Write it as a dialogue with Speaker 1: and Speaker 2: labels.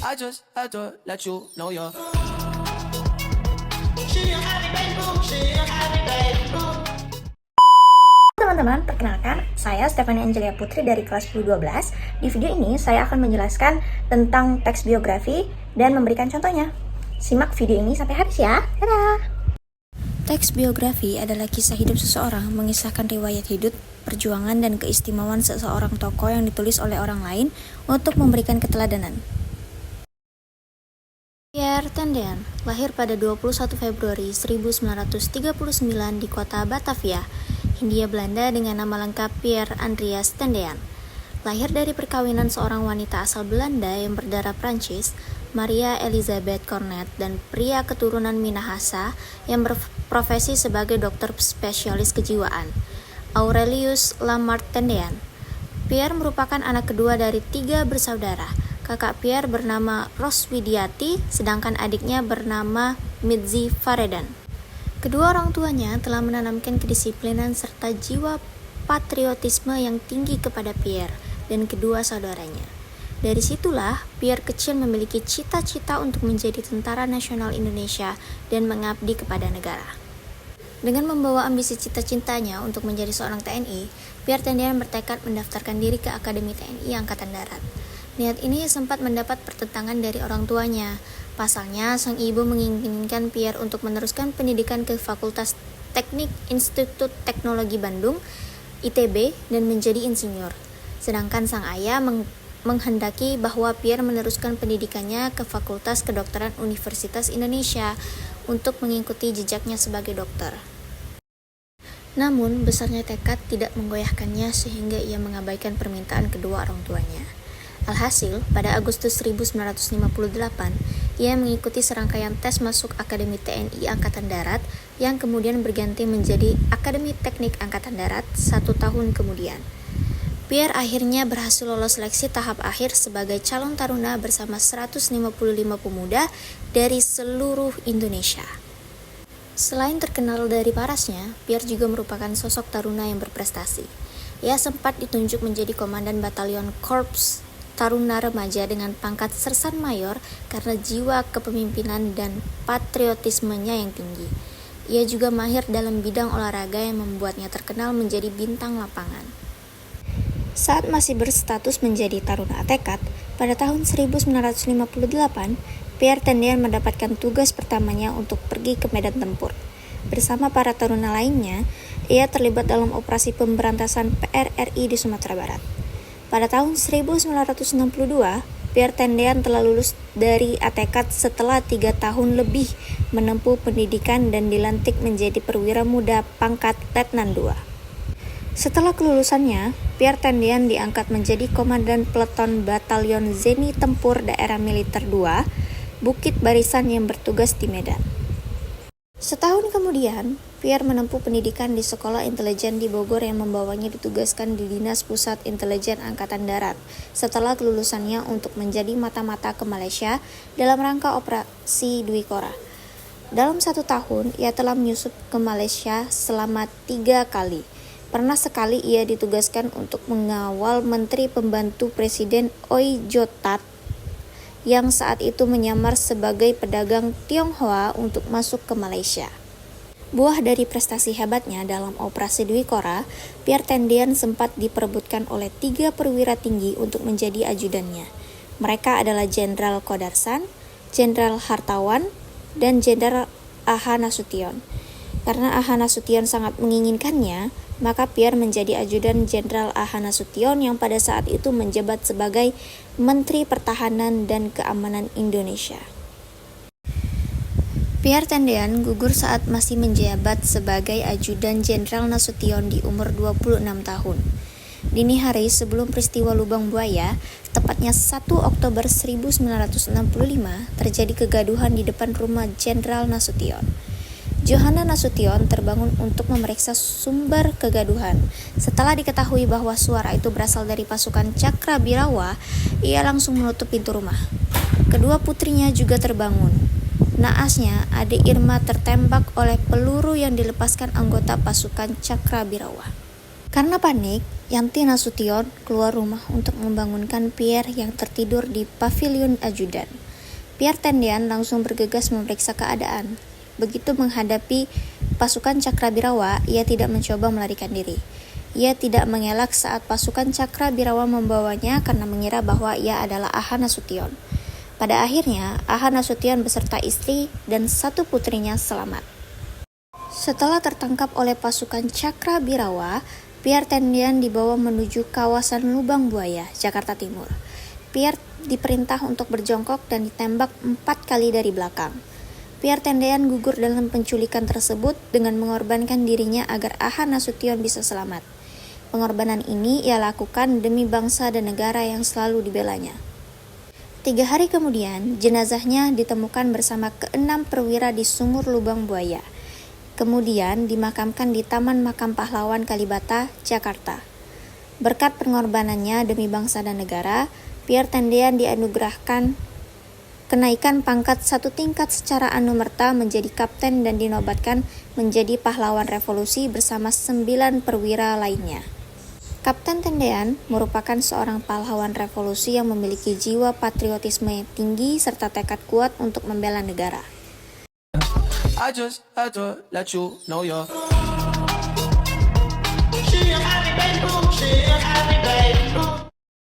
Speaker 1: I just had to let you know you're.
Speaker 2: Teman-teman, perkenalkan, saya Stephanie Angelia Putri dari kelas 10-12. Di video ini, saya akan menjelaskan tentang teks biografi dan memberikan contohnya. Simak video ini sampai habis ya. Dadah! Teks biografi adalah kisah hidup seseorang, mengisahkan riwayat hidup, perjuangan, dan keistimewaan seseorang tokoh yang ditulis oleh orang lain untuk memberikan keteladanan. Pierre Tendean lahir pada 21 Februari 1939 di kota Batavia, Hindia Belanda dengan nama lengkap Pierre Andreas Tendean. Lahir dari perkawinan seorang wanita asal Belanda yang berdarah Prancis, Maria Elizabeth Cornet, dan pria keturunan Minahasa yang berprofesi sebagai dokter spesialis kejiwaan, Aurelius Lamarck Tendean. Pierre merupakan anak kedua dari 3 bersaudara. Kakak Pierre bernama Roswidiati, sedangkan adiknya bernama Mitzi Faredan. Kedua orang tuanya telah menanamkan kedisiplinan serta jiwa patriotisme yang tinggi kepada Pierre dan kedua saudaranya. Dari situlah, Pierre kecil memiliki cita-cita untuk menjadi tentara nasional Indonesia dan mengabdi kepada negara. Dengan membawa ambisi cita-citanya untuk menjadi seorang TNI, Pierre Tendean bertekad mendaftarkan diri ke Akademi TNI Angkatan Darat. Niat ini sempat mendapat pertentangan dari orang tuanya. Pasalnya, sang ibu menginginkan Pierre untuk meneruskan pendidikan ke Fakultas Teknik Institut Teknologi Bandung, ITB, dan menjadi insinyur. Sedangkan sang ayah menghendaki bahwa Pierre meneruskan pendidikannya ke Fakultas Kedokteran Universitas Indonesia untuk mengikuti jejaknya sebagai dokter. Namun, besarnya tekad tidak menggoyahkannya sehingga ia mengabaikan permintaan kedua orang tuanya. Alhasil, pada Agustus 1958, ia mengikuti serangkaian tes masuk Akademi TNI Angkatan Darat yang kemudian berganti menjadi Akademi Teknik Angkatan Darat 1 tahun kemudian. Pierre akhirnya berhasil lolos seleksi tahap akhir sebagai calon taruna bersama 155 pemuda dari seluruh Indonesia. Selain terkenal dari parasnya, Pierre juga merupakan sosok taruna yang berprestasi. Ia sempat ditunjuk menjadi komandan batalion Korps Taruna Remaja dengan pangkat Sersan Mayor karena jiwa kepemimpinan dan patriotismenya yang tinggi. Ia juga mahir dalam bidang olahraga yang membuatnya terkenal menjadi bintang lapangan. Saat masih berstatus menjadi taruna tekad, pada tahun 1958, Pierre Tendean mendapatkan tugas pertamanya untuk pergi ke medan tempur. Bersama para taruna lainnya, ia terlibat dalam operasi pemberantasan PRRI di Sumatera Barat. Pada tahun 1962, Pierre Tendean telah lulus dari ATK setelah 3 tahun lebih menempuh pendidikan dan dilantik menjadi perwira muda pangkat Letnan II. Setelah kelulusannya, Pierre Tendean diangkat menjadi komandan peleton Batalion Zeni Tempur Daerah Militer II, Bukit Barisan yang bertugas di Medan. Setahun kemudian, Pierre menempuh pendidikan di Sekolah Intelijen di Bogor yang membawanya ditugaskan di Dinas Pusat Intelijen Angkatan Darat setelah kelulusannya untuk menjadi mata-mata ke Malaysia dalam rangka operasi Dwi Korah. Dalam 1 tahun, ia telah menyusup ke Malaysia selama 3 kali. Pernah sekali ia ditugaskan untuk mengawal Menteri Pembantu Presiden Oi Jo Tat yang saat itu menyamar sebagai pedagang Tionghoa untuk masuk ke Malaysia. Buah dari prestasi hebatnya dalam operasi Dwi Korah, Pierre Tendean sempat diperebutkan oleh 3 perwira tinggi untuk menjadi ajudannya. Mereka adalah Jenderal Kodarsan, Jenderal Hartawan, dan Jenderal Aha Nasution. Karena Aha Nasution sangat menginginkannya, maka Pierre menjadi ajudan Jenderal Aha Nasution yang pada saat itu menjabat sebagai Menteri Pertahanan dan Keamanan Indonesia. Pierre Tendean gugur saat masih menjabat sebagai ajudan Jenderal Nasution di umur 26 tahun. Dini hari sebelum peristiwa Lubang Buaya, tepatnya 1 Oktober 1965, terjadi kegaduhan di depan rumah Jenderal Nasution. Johanna Nasution terbangun untuk memeriksa sumber kegaduhan. Setelah diketahui bahwa suara itu berasal dari pasukan Cakrabirawa, ia langsung menutup pintu rumah. Kedua putrinya juga terbangun. Naasnya, adik Irma tertembak oleh peluru yang dilepaskan anggota pasukan Cakrabirawa. Karena panik, Yanti Nasution keluar rumah untuk membangunkan Pierre yang tertidur di pavilion ajudan. Pierre Tendean langsung bergegas memeriksa keadaan. Begitu menghadapi pasukan Cakrabirawa, ia tidak mencoba melarikan diri. Ia tidak mengelak saat pasukan Cakrabirawa membawanya karena mengira bahwa ia adalah Aha Nasution. Pada akhirnya, Aha Nasution beserta istri dan satu putrinya selamat. Setelah tertangkap oleh pasukan Cakrabirawa, Pierre Tendean dibawa menuju kawasan Lubang Buaya, Jakarta Timur. Pierre diperintah untuk berjongkok dan ditembak 4 kali dari belakang. Pierre Tendean gugur dalam penculikan tersebut dengan mengorbankan dirinya agar Aha Nasution bisa selamat. Pengorbanan ini ia lakukan demi bangsa dan negara yang selalu dibelanya. 3 hari kemudian, jenazahnya ditemukan bersama ke-6 perwira di Sumur Lubang Buaya. Kemudian dimakamkan di Taman Makam Pahlawan Kalibata, Jakarta. Berkat pengorbanannya demi bangsa dan negara, Pierre Tendean dianugerahkan kenaikan pangkat 1 tingkat secara anumerta menjadi kapten dan dinobatkan menjadi pahlawan revolusi bersama 9 perwira lainnya. Kapten Tendean merupakan seorang pahlawan revolusi yang memiliki jiwa patriotisme yang tinggi serta tekad kuat untuk membela negara.
Speaker 1: I just had to let you know you're.
Speaker 3: She a happy baby, she a happy baby.